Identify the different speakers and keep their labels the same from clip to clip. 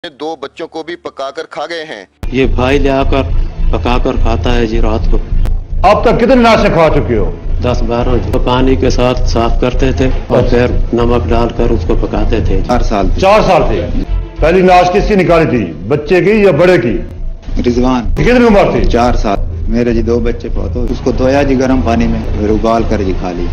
Speaker 1: दो बच्चों को भी पकाकर खा गए हैं।
Speaker 2: ये भाई ले आकर पकाकर खाता है जी रात को।
Speaker 3: अब तक कितने नाशे खा चुके हो?
Speaker 2: 10-12 जी। तो पानी के साथ साफ करते थे और फिर नमक डालकर उसको पकाते थे।
Speaker 3: 4 साल थे। पहली नाश किसकी निकाली थी, बच्चे की या बड़े की?
Speaker 4: रिजवान।
Speaker 3: कितनी उम्र थी?
Speaker 4: 4 साल। मेरे जी 2 बच्चे बहुत हो, उसको धोया जी गर्म पानी में, फिर उबाल कर जी खा ली।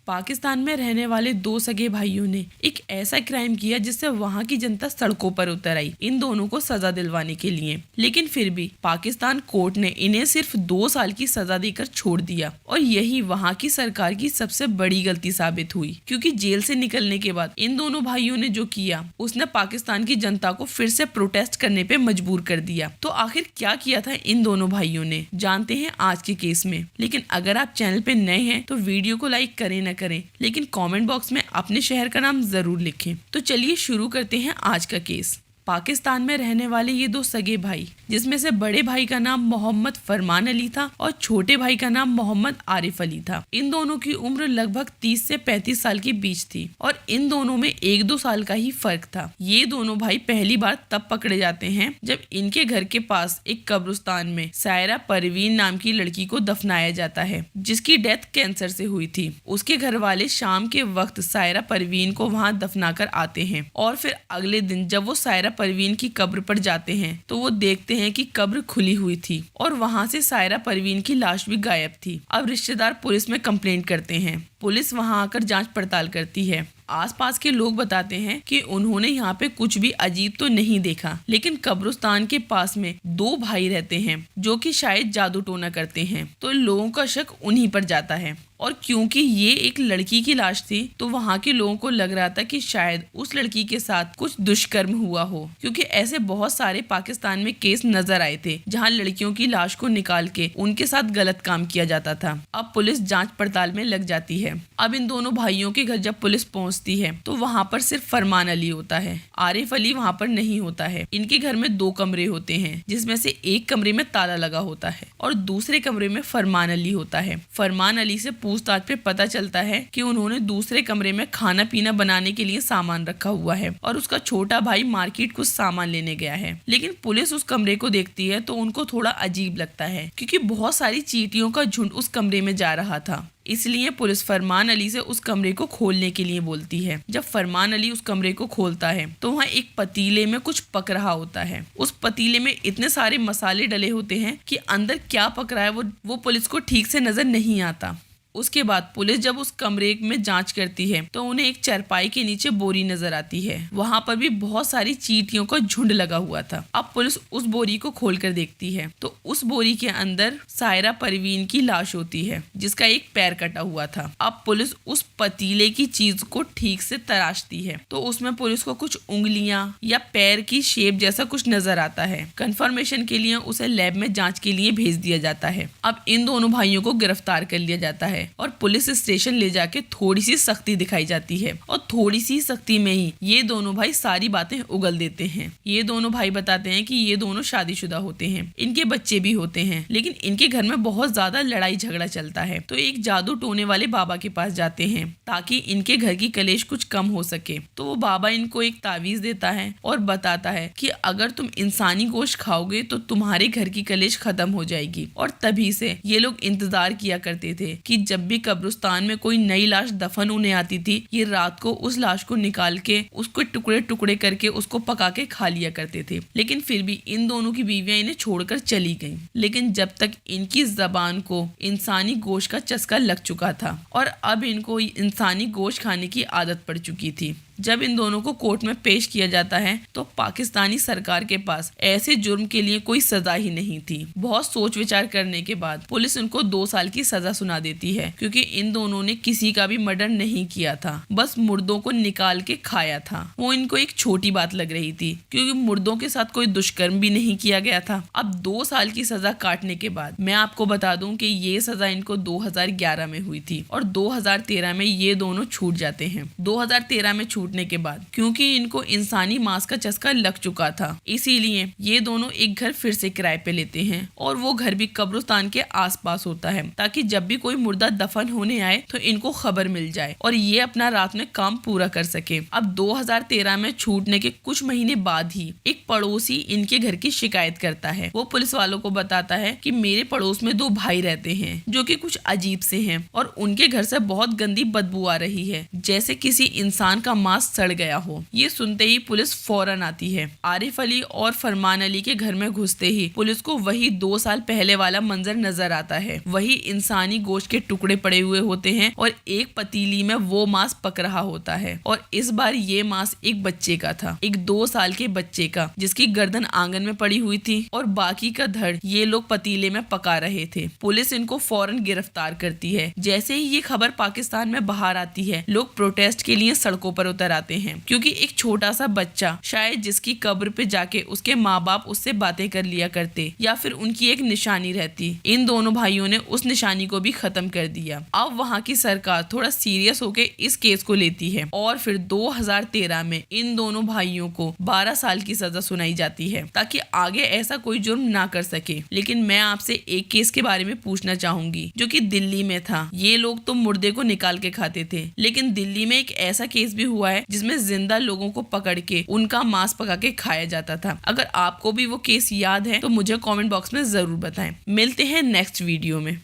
Speaker 5: पाकिस्तान में रहने वाले 2 सगे भाइयों ने एक ऐसा क्राइम किया जिससे वहां की जनता सड़कों पर उतर आई इन दोनों को सजा दिलवाने के लिए। लेकिन फिर भी पाकिस्तान कोर्ट ने इन्हें सिर्फ 2 साल की सजा देकर छोड़ दिया और यही वहां की सरकार की सबसे बड़ी गलती साबित हुई, क्योंकि जेल से निकलने के बाद इन दोनों भाइयों ने जो किया उसने पाकिस्तान की जनता को फिर से प्रोटेस्ट करने पे मजबूर कर दिया। तो आखिर क्या किया था इन दोनों भाइयों ने, जानते हैं आज के केस में। लेकिन अगर आप चैनल पे नए हैं तो वीडियो को लाइक करें न करें, लेकिन कमेंट बॉक्स में अपने शहर का नाम जरूर लिखें। तो चलिए शुरू करते हैं आज का केस। पाकिस्तान में रहने वाले ये 2 सगे भाई, जिसमें से बड़े भाई का नाम मोहम्मद फरमान अली था और छोटे भाई का नाम मोहम्मद आरिफ अली था। इन दोनों की उम्र लगभग 30 से 35 साल के बीच थी और इन दोनों में 1-2 साल का ही फर्क था। ये दोनों भाई पहली बार तब पकड़े जाते हैं जब इनके घर के पास एक कब्रिस्तान में सायरा परवीन नाम की लड़की को दफनाया जाता है, जिसकी डेथ कैंसर से हुई थी। उसके घर वाले शाम के वक्त सायरा परवीन को वहाँ दफनाकर आते हैं और फिर अगले दिन जब वो सायरा परवीन की कब्र पर जाते हैं तो वो देखते हैं कि कब्र खुली हुई थी और वहां से सायरा परवीन की लाश भी गायब थी। अब रिश्तेदार पुलिस में कंप्लेंट करते हैं। पुलिस वहां आकर जांच पड़ताल करती है। आसपास के लोग बताते हैं कि उन्होंने यहाँ पे कुछ भी अजीब तो नहीं देखा, लेकिन कब्रिस्तान के पास में 2 भाई रहते हैं जो कि शायद जादू टोना करते हैं, तो लोगों का शक उन्हीं पर जाता है। और क्योंकि ये एक लड़की की लाश थी तो वहाँ के लोगों को लग रहा था कि शायद उस लड़की के साथ कुछ दुष्कर्म हुआ हो, क्योंकि ऐसे बहुत सारे पाकिस्तान में केस नजर आए थे जहाँ लड़कियों की लाश को निकाल के उनके साथ गलत काम किया जाता था। अब पुलिस जांच पड़ताल में लग जाती है। अब इन दोनों भाइयों के घर जब पुलिस पहुंचती है तो वहाँ पर सिर्फ फरमान अली होता है, आरिफ अली वहाँ पर नहीं होता है। इनके घर में 2 कमरे होते हैं, जिसमें से एक कमरे में ताला लगा होता है और दूसरे कमरे में फरमान अली होता है। फरमान अली से पूछताछ पे पता चलता है कि उन्होंने दूसरे कमरे में खाना पीना बनाने के लिए सामान रखा हुआ है और उसका छोटा भाई मार्केट कुछ सामान लेने गया है। लेकिन पुलिस उस कमरे को देखती है तो उनको थोड़ा अजीब लगता है, क्योंकि बहुत सारी चींटियों का झुंड उस कमरे में जा रहा था। इसलिए पुलिस फरमान अली से उस कमरे को खोलने के लिए बोलती है। जब फरमान अली उस कमरे को खोलता है तो वहाँ एक पतीले में कुछ पक रहा होता है। उस पतीले में इतने सारे मसाले डले होते हैं कि अंदर क्या पक रहा है वो पुलिस को ठीक से नजर नहीं आता। उसके बाद पुलिस जब उस कमरे में जांच करती है तो उन्हें एक चारपाई के नीचे बोरी नजर आती है। वहां पर भी बहुत सारी चींटियों का झुंड लगा हुआ था। अब पुलिस उस बोरी को खोलकर देखती है तो उस बोरी के अंदर सायरा परवीन की लाश होती है, जिसका एक पैर कटा हुआ था। अब पुलिस उस पतीले की चीज को ठीक से तराशती है तो उसमें पुलिस को कुछ उंगलियां या पैर की शेप जैसा कुछ नजर आता है। कंफर्मेशन के लिए उसे लैब में जांच के लिए भेज दिया जाता है। अब इन दोनों भाइयों को गिरफ्तार कर लिया जाता है और पुलिस स्टेशन ले जाके थोड़ी सी सख्ती दिखाई जाती है और थोड़ी सी सख्ती में ही ये दोनों भाई सारी बातें उगल देते हैं। ये दोनों भाई बताते हैं कि ये दोनों शादीशुदा होते हैं, इनके बच्चे भी होते हैं, लेकिन इनके घर में बहुत ज्यादा लड़ाई झगड़ा चलता है। तो एक जादू टोने वाले बाबा के पास जाते हैं ताकि इनके घर की कलेश कुछ कम हो सके। तो वो बाबा इनको एक तावीज देता है और बताता है कि अगर तुम इंसानी गोश्त खाओगे तो तुम्हारे घर की कलेश खत्म हो जाएगी। और तभी से ये लोग इंतजार किया करते थे कि जब भी कब्रिस्तान में कोई नई लाश दफन होने आती थी, ये रात को उस लाश को निकाल के उसको टुकड़े टुकड़े करके उसको पका के खा लिया करते थे। लेकिन फिर भी इन दोनों की बीवियां इन्हें छोड़कर चली गईं। लेकिन जब तक इनकी जबान को इंसानी गोश्त का चस्का लग चुका था और अब इनको इंसानी गोश्त खाने की आदत पड़ चुकी थी। जब इन दोनों को कोर्ट में पेश किया जाता है तो पाकिस्तानी सरकार के पास ऐसे जुर्म के लिए कोई सजा ही नहीं थी। बहुत सोच विचार करने के बाद पुलिस उनको 2 साल की सजा सुना देती है, क्योंकि इन दोनों ने किसी का भी मर्डर नहीं किया था, बस मुर्दों को निकाल के खाया था। वो इनको एक छोटी बात लग रही थी, क्योंकि मुर्दों के साथ कोई दुष्कर्म भी नहीं किया गया था। अब 2 साल की सजा काटने के बाद मैं आपको बता दूं कि ये सजा इनको 2011 में हुई थी और 2013 में ये दोनों छूट जाते हैं। 2013 में छूट छूटने के बाद, क्योंकि इनको इंसानी मांस का चस्का लग चुका था। इसीलिए ये दोनों एक घर फिर से किराए पे लेते हैं और वो घर भी कब्रिस्तान के आसपास होता है, ताकि जब भी कोई मुर्दा दफन होने आए तो इनको खबर मिल जाए और ये अपना रात में काम पूरा कर सके। अब 2013 में छूटने के कुछ महीने बाद ही एक पड़ोसी इनके घर की शिकायत करता है। वो पुलिस वालों को बताता है कि मेरे पड़ोस में 2 भाई रहते हैं जो कि कुछ अजीब से हैं और उनके घर से बहुत गंदी बदबू आ रही है, जैसे किसी इंसान का मांस सड़ गया हो। ये सुनते ही पुलिस फौरन आती है। आरिफ अली और फरमान अली के घर में घुसते ही पुलिस को वही 2 साल पहले वाला मंजर नजर आता है। वही इंसानी गोश्त के टुकड़े पड़े हुए होते हैं और एक पतीली में वो मांस पक रहा होता है और इस बार ये मांस एक बच्चे का था, एक 2 साल के बच्चे का, जिसकी गर्दन आंगन में पड़ी हुई थी और बाकी का धड़ ये लोग पतीले में पका रहे थे। पुलिस इनको फौरन गिरफ्तार करती है। जैसे ही ये खबर पाकिस्तान में बाहर आती है, लोग प्रोटेस्ट के लिए सड़कों पर उतर आते हैं, क्योंकि एक छोटा सा बच्चा, शायद जिसकी कब्र पे जाके उसके माँ बाप उससे बातें कर लिया करते या फिर उनकी एक निशानी रहती, इन दोनों भाइयों ने उस निशानी को भी खत्म कर दिया। अब वहाँ की सरकार थोड़ा सीरियस होके इस केस को लेती है और फिर 2013 में इन दोनों भाइयों को 12 साल की सजा सुनाई जाती है, ताकि आगे ऐसा कोई जुर्म ना कर सके। लेकिन मैं आपसे एक केस के बारे में पूछना चाहूंगी जो कि दिल्ली में था। ये लोग तो मुर्दे को निकाल के खाते थे, लेकिन दिल्ली में एक ऐसा केस भी हुआ है जिसमें जिंदा लोगों को पकड़ के उनका मांस पका के खाया जाता था। अगर आपको भी वो केस याद है तो मुझे कमेंट बॉक्स में जरूर बताएं। मिलते हैं नेक्स्ट वीडियो में।